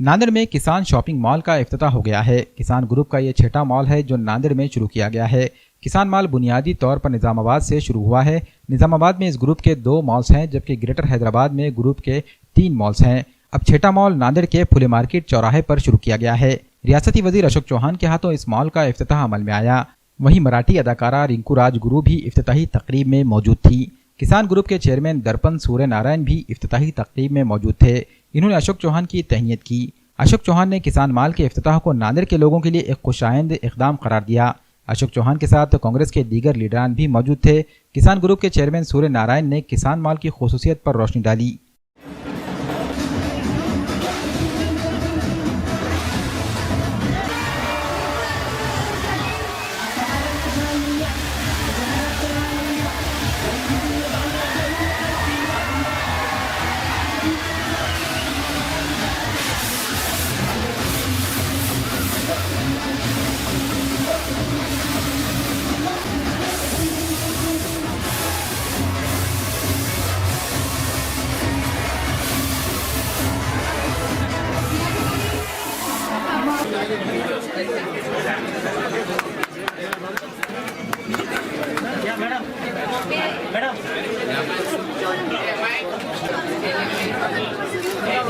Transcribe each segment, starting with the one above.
नांदेड़ में किसान shopping mall का इफ्तिताह हो गया है। किसान ग्रुप का ये छठा मॉल है जो नांदेड़ में शुरू किया गया है। किसान मॉल बुनियादी तौर पर निजामाबाद से शुरू हुआ है। निजामाबाद में इस ग्रुप के 2 मॉल्स हैं, जबकि ग्रेटर हैदराबाद में ग्रुप के 3 मॉल्स हैं। अब छठा मॉल नांदेड़ के फुले मार्केट चौराहे पर शुरू किया गया है। रियासती वजीर अशोक चौहान के हाथों इस मॉल का इफ्तिताह अमल में आया। वहीं मराठी अदाकारा रिंकू राज गुरु भी इफ्तिताही तकरीब में मौजूद थी। किसान ग्रुप के चेयरमैन दर्पण सूर्य नारायण भी इफ्तिताही तकरीब में मौजूद थे। इन्होंने अशोक चौहान की तहनीत की। अशोक चौहान ने किसान माल के इफ्तिताह को नांदेड़ के लोगों के लिए एक खुशाइंद इक़दाम करार दिया। अशोक चौहान के साथ कांग्रेस के दीगर लीडरान भी मौजूद थे। किसान ग्रुप के चेयरमैन सूर्य नारायण ने किसान माल की खुसूसियत पर रोशनी डाली।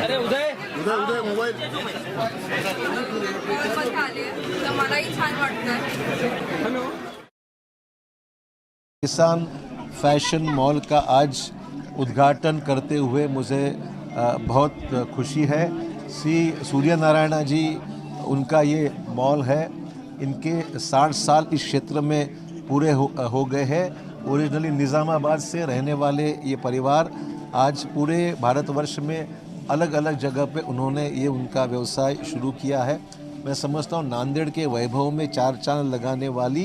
अरे उदय मोबाईल मलाही छान वाटतंय। किसान फैशन मॉल का आज उद्घाटन करते हुए मुझे बहुत खुशी है। श्री सूर्य नारायण जी उनका ये मॉल है। इनके 60 साल इस क्षेत्र में पूरे हो गए हैं। ओरिजिनली निज़ामाबाद से रहने वाले ये परिवार आज पूरे भारतवर्ष में अलग अलग जगह पे उन्होंने ये उनका व्यवसाय शुरू किया है। मैं समझता हूँ नांदेड़ के वैभव में 4 चांद लगाने वाली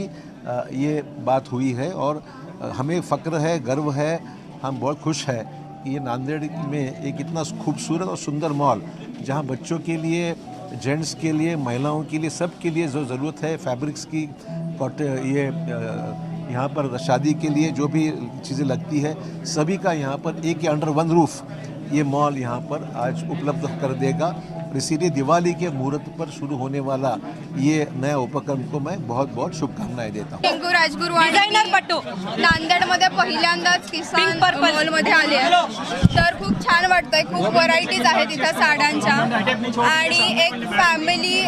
ये बात हुई है और हमें फ़क्र है, गर्व है, हम बहुत खुश हैं कि ये नांदेड़ में एक इतना खूबसूरत और सुंदर मॉल, जहाँ बच्चों के लिए, जेंट्स के लिए, महिलाओं के लिए, सब के लिए जो ज़रूरत है, फैब्रिक्स की, ये यहाँ पर शादी के लिए जो भी चीज़ें लगती है, सभी का यहाँ पर एक ही अंडर वन रूफ ये मॉल यहाँ पर आज उपलब्ध कर देगा। और इसीलिए दिवाली के मुहूर्त पर शुरू होने वाला ये नया उपक्रम को मैं बहुत बहुत शुभकामनाएं देता हूँ। रिंकू राजगुरू डिझायनर पट्टू नांदेडमध्ये पहिल्यांदाच किसान मॉलमध्ये आले आहे, तर खूप छान वाटतंय। खूप व्हरायटीज आहेत इथं साड्यांच्या आणि एक फॅमिली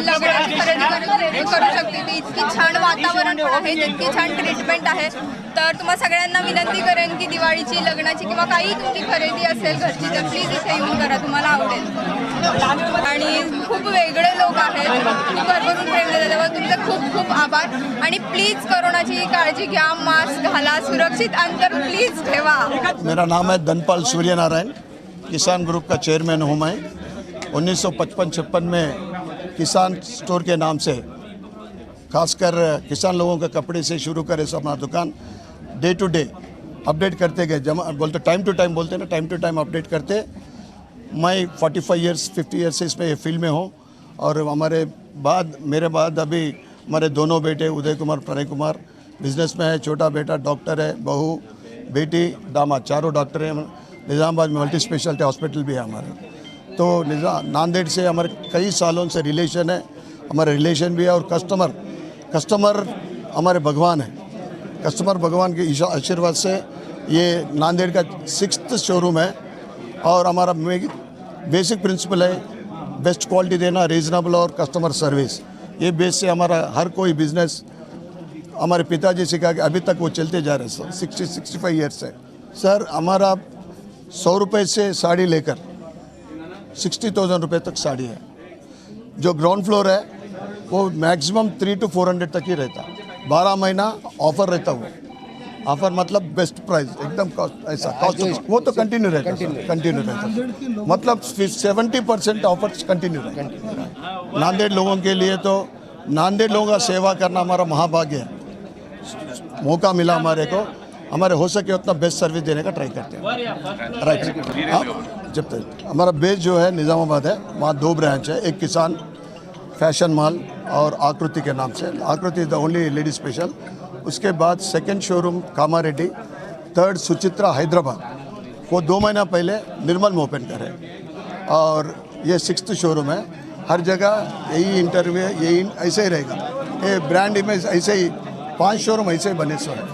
लग्नाची खरेदी करू शकते। ती इतकी छान वातावरण आहे, इतकी छान ट्रीटमेंट आहे। तर तुम्हा सगळ्यांना विनंती करेन की दिवाळीची, लग्नाची किंवा काही तुमची खरेदी असेल घरची तर प्लीज इथे येऊन करा, तुम्हाला आवडेल। आणि खूप वेगळे लोक आहेत, खूप भरभरून प्रेम देतात, तेव्हा तुमचे खूप खूप आभार। आणि प्लीज कोरोनाची काळजी घ्या, मास्क घाला, सुरक्षित अंतर प्लीज ठेवा। मेरा नाम है धनपाल सूर्य नारायण, किसान ग्रुप का चेयरमैन हूँ मैं। 1955-56 में किसान स्टोर के नाम से खासकर किसान लोगों के कपड़े से शुरू करे सब अपना दुकान डे टू डे अपडेट करते गए। जमा बोलते टाइम टू टाइम बोलते ना, टाइम टू टाइम अपडेट करते। मैं 45 ईयर्स 50 ईयर्स से इसमें फील्ड में हूँ और मेरे बाद अभी हमारे दोनों बेटे उदय कुमार, प्रणय कुमार बिजनेस में है। छोटा बेटा डॉक्टर है, बहू, बेटी, दामाद चारों डॉक्टर हैं। निज़ामाबाद में मल्टी स्पेशलिटी हॉस्पिटल भी है हमारे। तो नांदेड़ से हमारे कई सालों से रिलेशन है, हमारे रिलेशन भी है। और कस्टमर हमारे भगवान है। कस्टमर भगवान के आशीर्वाद से ये नांदेड़ का 6th शोरूम है। और हमारा बेसिक प्रिंसिपल है बेस्ट क्वालिटी देना, रीजनेबल और कस्टमर सर्विस। ये बेस से हमारा हर कोई बिजनेस हमारे पिताजी सिखा के अभी तक वो चलते जा रहे हैं 60-65 ईयर्स से। सर हमारा 100 रुपये से साड़ी लेकर 60,000 रुपये तक साड़ी है। जो ग्राउंड फ्लोर है वो मैक्सिमम 300 to 400 तक ही रहता है। 12 महीना ऑफर रहता है। ऑफर मतलब बेस्ट प्राइस एकदम ऐसा कॉस्ट वो तो कंटिन्यू रहता है। मतलब 70% ऑफर्स कंटिन्यू रहता है। नांदेड़ लोगों के लिए तो नांदेड़ लोगों का सेवा करना हमारा महाभाग्य है। मौका मिला हमारे को, हमारे हो सके उतना बेस्ट सर्विस देने का ट्राई करते हैं। राइट। जब तक हमारा बेस जो है निज़ामाबाद है, वहाँ 2 ब्रांच है। एक किसान फैशन मॉल और आकृति के नाम से, आकृति is the only lady special. उसके बाद 2nd showroom Kamareddy, 3rd Suchitra Hyderabad, वो 2 महीना पहले निर्मल में ओपन करे। और ये 6th शोरूम है। हर जगह यही इंटरव्यू यही ऐसे ही रहेगा। ये ब्रांड इमेज ऐसे ही 5 शोरूम ऐसे ही बने सो है।